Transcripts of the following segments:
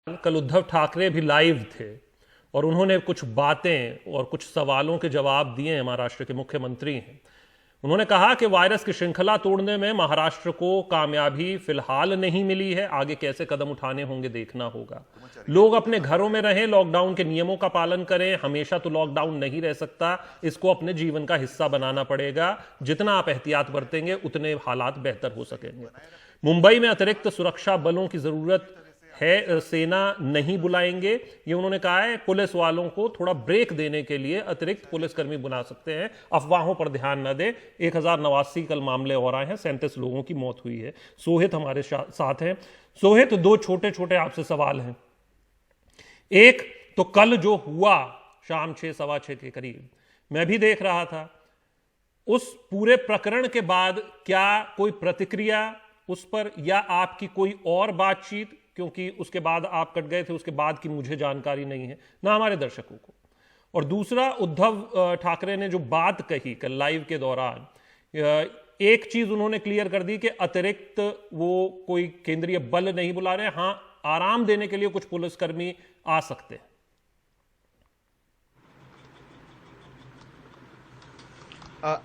कल उद्धव ठाकरे भी लाइव थे और उन्होंने कुछ बातें और कुछ सवालों के जवाब दिए हैं। महाराष्ट्र के मुख्यमंत्री हैं, उन्होंने कहा कि वायरस की श्रृंखला तोड़ने में महाराष्ट्र को कामयाबी फिलहाल नहीं मिली है, आगे कैसे कदम उठाने होंगे देखना होगा। लोग अपने घरों में रहें, लॉकडाउन के नियमों का पालन करें। हमेशा तो लॉकडाउन नहीं रह सकता, इसको अपने जीवन का हिस्सा बनाना पड़ेगा। जितना आप एहतियात बरतेंगे उतने हालात बेहतर हो सकेंगे। मुंबई में अतिरिक्त सुरक्षा बलों की जरूरत है, सेना नहीं बुलाएंगे, ये उन्होंने कहा है। पुलिस वालों को थोड़ा ब्रेक देने के लिए अतिरिक्त पुलिसकर्मी बुला सकते हैं। अफवाहों पर ध्यान न दें। 1089 कल मामले और आए हैं, 37 लोगों की मौत हुई है। सोहित हमारे साथ हैं। सोहित, दो छोटे छोटे आपसे सवाल हैं। एक तो कल जो हुआ शाम 6 सवा 6 के करीब, मैं भी देख रहा था, उस पूरे प्रकरण के बाद क्या कोई प्रतिक्रिया उस पर या आपकी कोई और बातचीत, क्योंकि उसके बाद आप कट गए थे, उसके बाद की मुझे जानकारी नहीं है, ना हमारे दर्शकों को। और दूसरा, उद्धव ठाकरे ने जो बात कही कल लाइव के दौरान, एक चीज उन्होंने क्लियर कर दी कि अतिरिक्त वो कोई केंद्रीय बल नहीं बुला रहे, हां आराम देने के लिए कुछ पुलिसकर्मी आ सकते हैं।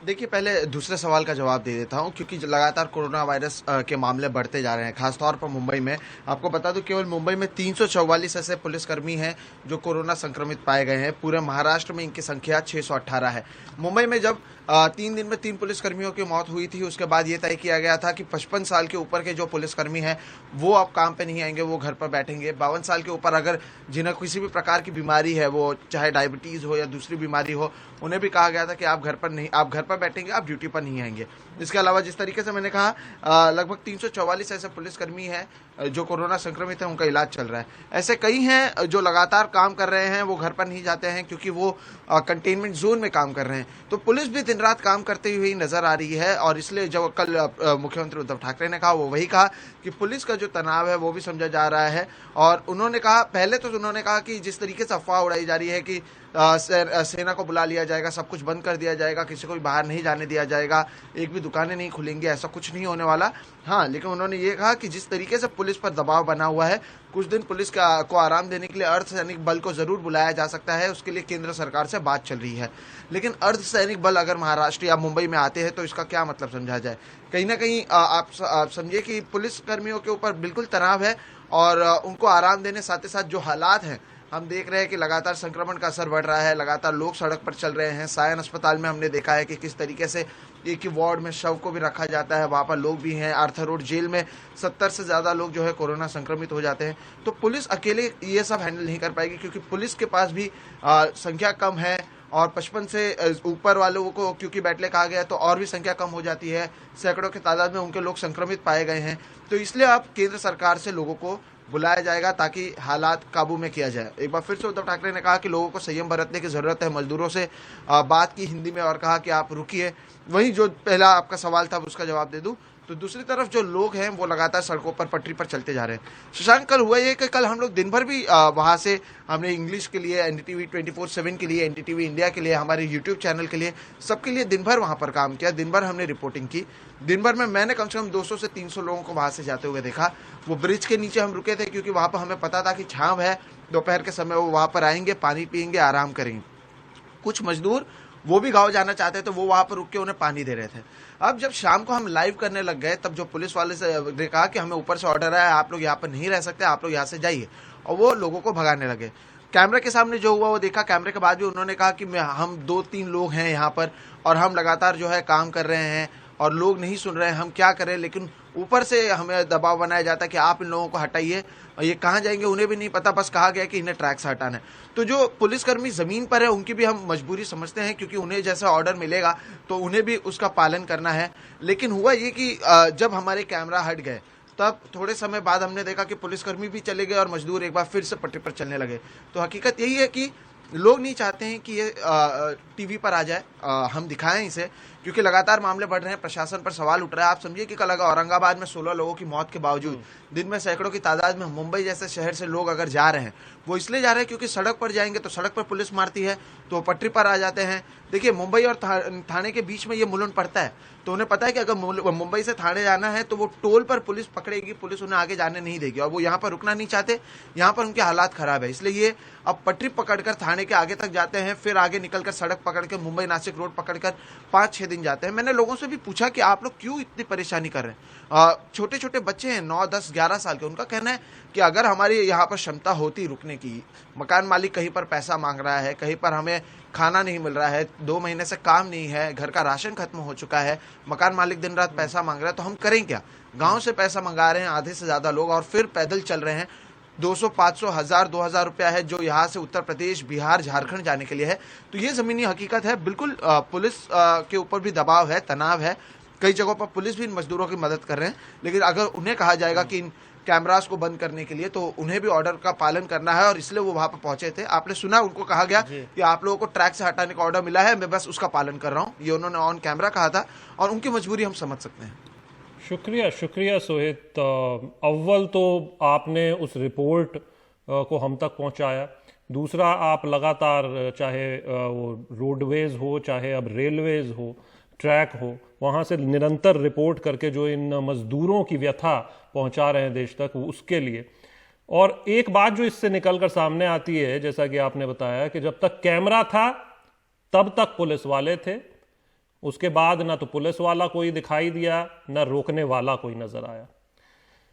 देखिए, पहले दूसरे सवाल का जवाब दे देता हूं, क्योंकि लगातार कोरोना वायरस के मामले बढ़ते जा रहे हैं, खासतौर पर मुंबई में। आपको बता दूं, केवल मुंबई में 344 ऐसे पुलिसकर्मी हैं जो कोरोना संक्रमित पाए गए हैं। पूरे महाराष्ट्र में इनकी संख्या 618 है। मुंबई में जब 3 दिन में 3 पुलिसकर्मियों की मौत हुई थी, उसके बाद ये तय किया गया था कि 55 साल के ऊपर के जो पुलिसकर्मी हैं वो अब काम पे नहीं आएंगे, वो घर पर बैठेंगे। 52 साल के ऊपर अगर जिन्हें किसी भी प्रकार की बीमारी है, वो चाहे डायबिटीज हो या दूसरी बीमारी हो, उन्हें भी कहा गया था कि आप घर पर बैठेंगे, आप ड्यूटी पर नहीं आएंगे। इसके अलावा जिस तरीके से मैंने कहा, लगभग 344 ऐसे पुलिसकर्मी हैं जो कोरोना संक्रमित हैं, उनका इलाज चल रहा है। ऐसे कई हैं जो लगातार काम कर रहे हैं, वो घर पर नहीं जाते हैं क्योंकि वो कंटेनमेंट जोन में काम कर रहे हैं। तो पुलिस भी दिन रात काम करते हुए नजर आ रही है। और इसलिए जब कल मुख्यमंत्री उद्धव ठाकरे ने कहा, वो वही कहा कि पुलिस का जो तनाव है वो भी समझा जा रहा है। और उन्होंने कहा, पहले तो उन्होंने कहा कि जिस तरीके से अफवाह उड़ाई जा रही है कि सेना को बुला लिया जाएगा, सब कुछ बंद कर दिया जाएगा, किसी को भी बाहर नहीं जाने दिया जाएगा, एक भी दुकानें नहीं खुलेंगी, ऐसा कुछ नहीं होने वाला। हाँ, लेकिन उन्होंने ये कहा कि जिस तरीके से पुलिस पर दबाव बना हुआ है, कुछ दिन पुलिस को आराम देने के लिए अर्धसैनिक बल को जरूर बुलाया जा सकता है, उसके लिए केंद्र सरकार से बात चल रही है। लेकिन अर्धसैनिक बल अगर महाराष्ट्र या मुंबई में आते हैं तो इसका क्या मतलब समझा जाए? कहीं ना कहीं आप समझिए कि पुलिस कर्मियों के ऊपर बिल्कुल तनाव है और उनको आराम देने, साथ ही साथ जो हालात हैं, हम देख रहे हैं कि लगातार संक्रमण का असर बढ़ रहा है, लगातार लोग सड़क पर चल रहे हैं। सायन अस्पताल में हमने देखा है कि किस तरीके से एक ही वार्ड में शव को भी रखा जाता है, वहाँ पर लोग भी हैं। आर्थर रोड जेल में 70 से ज़्यादा लोग जो है कोरोना संक्रमित हो जाते हैं। तो पुलिस अकेले ये सब हैंडल नहीं कर पाएगी, क्योंकि पुलिस के पास भी संख्या कम है और 55 से ऊपर वालों को क्योंकि बैठले कहा गया, तो और भी संख्या कम हो जाती है। सैकड़ों की तादाद में उनके लोग संक्रमित पाए गए हैं। तो इसलिए अब केंद्र सरकार से लोगों को बुलाया जाएगा ताकि हालात काबू में किया जाए। एक बार फिर से उद्धव ठाकरे ने कहा कि लोगों को संयम बरतने की जरूरत है। मजदूरों से बात की हिंदी में और कहा कि आप रुकिए। वहीं जो पहला आपका सवाल था उसका जवाब दे दूं, तो दूसरी तरफ जो लोग हैं वो लगातार सड़कों पर पटरी पर चलते जा रहे हैं। शशांक, कल हुआ ये कि कल हम लोग दिन भर भी वहां से हमने इंग्लिश के लिए, एनडीटीवी 24/7 के लिए, एनडीटीवी इंडिया के लिए, हमारे यूट्यूब चैनल के लिए, सबके लिए दिन भर वहां पर काम किया। दिन भर हमने रिपोर्टिंग की। दिन भर में मैंने कम से कम 200 से 300 लोगों को वहां से जाते हुए देखा। वो ब्रिज के नीचे हम रुके थे क्योंकि वहां पर हमें पता था कि छांव है, दोपहर के समय वो वहां पर आएंगे, पानी पियेंगे, आराम करेंगे। कुछ मजदूर वो भी गांव जाना चाहते तो वो वहां पर रुक के उन्हें पानी दे रहे थे। अब जब शाम को हम लाइव करने लग गए, तब जो पुलिस वाले से ने कहा कि हमें ऊपर से ऑर्डर आया, आप लोग यहाँ पर नहीं रह सकते, आप लोग यहाँ से जाइए, और वो लोगों को भगाने लगे। कैमरे के सामने जो हुआ वो देखा। कैमरे के बाद भी उन्होंने कहा कि हम 2-3 लोग हैं यहाँ पर और हम लगातार जो है काम कर रहे हैं और लोग नहीं सुन रहे हैं, हम क्या करें। लेकिन ऊपर से हमें दबाव बनाया जाता है कि आप इन लोगों को हटाइए, और ये कहाँ जाएंगे उन्हें भी नहीं पता, बस कहा गया कि इन्हें ट्रैक से हटाना है। तो जो पुलिसकर्मी जमीन पर है उनकी भी हम मजबूरी समझते हैं, क्योंकि उन्हें जैसा ऑर्डर मिलेगा तो उन्हें भी उसका पालन करना है। लेकिन हुआ ये कि जब हमारे कैमरा हट गए, तब थोड़े समय बाद हमने देखा कि पुलिसकर्मी भी चले गए और मजदूर एक बार फिर से पटरी पर चलने लगे। तो हकीकत यही है कि लोग नहीं चाहते हैं कि ये टीवी पर आ जाए, हम दिखाएं इसे, क्योंकि लगातार मामले बढ़ रहे हैं, प्रशासन पर सवाल उठ रहा है। आप समझिए कि कल अगर औरंगाबाद में 16 लोगों की मौत के बावजूद दिन में सैकड़ों की तादाद में मुंबई जैसे शहर से लोग अगर जा रहे हैं, वो इसलिए जा रहे हैं क्योंकि सड़क पर जाएंगे तो सड़क पर पुलिस मारती है, तो पटरी पर आ जाते हैं। देखिए, मुंबई और थाने के बीच में ये मुलुंड पड़ता है, तो उन्हें पता है कि अगर मुंबई से थाने जाना है तो वो टोल पर पुलिस पकड़ेगी, पुलिस उन्हें आगे जाने नहीं देगी, और वो यहाँ पर रुकना नहीं चाहते। यहाँ पर उनके हालात खराब है, इसलिए ये अब पटरी पकड़कर थाने के आगे तक जाते हैं, फिर आगे निकलकर सड़क पकड़ के मुंबई नासिक रोड पकड़कर 5-6 दिन जाते हैं। मैंने लोगों से भी पूछा कि आप लोग क्यों इतनी परेशानी कर रहे हैं। छोटे छोटे बच्चे हैं, 9, 10, 11 साल के, उनका कहना है कि अगर हमारी यहाँ पर क्षमता होती रुकने की, मकान मालिक कहीं पर पैसा मांग रहा है, कहीं पर हमें खाना नहीं मिल रहा है, 2 महीने से काम नहीं है, घर का राशन खत्म हो चुका है, मकान मालिक दिन रात पैसा मांग रहा है, तो हम करें क्या। गांव से पैसा मंगा रहे हैं आधे से ज्यादा लोग, और फिर पैदल चल रहे हैं। 200, 500, 1000, 2000 रुपया है जो यहाँ से उत्तर प्रदेश, बिहार, झारखंड जाने के लिए है। तो ये जमीनी हकीकत है। बिल्कुल पुलिस के ऊपर भी दबाव है, तनाव है। कई जगहों पर पुलिस भी इन मजदूरों की मदद कर रहे हैं, लेकिन अगर उन्हें कहा जाएगा कि इन कैमरास को बंद करने के लिए, तो उन्हें भी ऑर्डर का पालन करना है, और इसलिए वो वहां पर पहुंचे थे। आपने सुना, उनको कहा गया कि आप लोगों को ट्रैक से हटाने का ऑर्डर मिला है, मैं बस उसका पालन कर रहा हूं। ये उन्होंने ऑन कैमरा कहा था, और उनकी मजबूरी हम समझ सकते हैं। शुक्रिया, शुक्रिया सोहित। अव्वल तो आपने उस रिपोर्ट को हम तक पहुंचाया, दूसरा आप लगातार, चाहे वो रोडवेज हो, चाहे अब रेलवेज हो, ट्रैक हो, वहाँ से निरंतर रिपोर्ट करके जो इन मजदूरों की व्यथा पहुंचा रहे हैं देश तक, उसके लिए। और एक बात जो इससे निकलकर सामने आती है, जैसा कि आपने बताया, कि जब तक कैमरा था तब तक पुलिस वाले थे, उसके बाद ना तो पुलिस वाला कोई दिखाई दिया, ना रोकने वाला कोई नजर आया।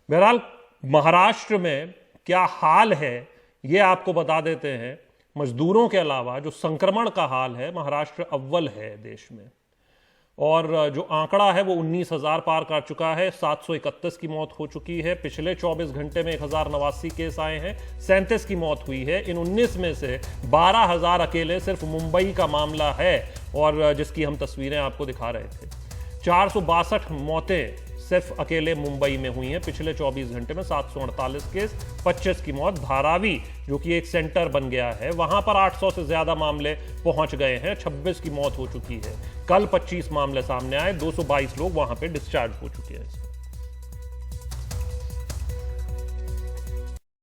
बहरहाल महाराष्ट्र में क्या हाल है ये आपको बता देते हैं। मजदूरों के अलावा जो संक्रमण का हाल है, महाराष्ट्र अव्वल है देश में, और जो आंकड़ा है वो 19,000 पार कर चुका है। 731 की मौत हो चुकी है। पिछले 24 घंटे में 1089 केस आए हैं, 37 की मौत हुई है। इन 19 में से 12,000 अकेले सिर्फ मुंबई का मामला है, और जिसकी हम तस्वीरें आपको दिखा रहे थे। 462 मौतें सिर्फ अकेले मुंबई में हुई हैं पिछले 24 घंटे में। 748 केस, 25 की मौत। धारावी जो कि एक सेंटर बन गया है, वहां पर 800 से ज्यादा मामले पहुंच गए हैं, 26 की मौत हो चुकी है। कल 25 मामले सामने आए, 222 लोग वहां पे डिस्चार्ज हो चुके हैं।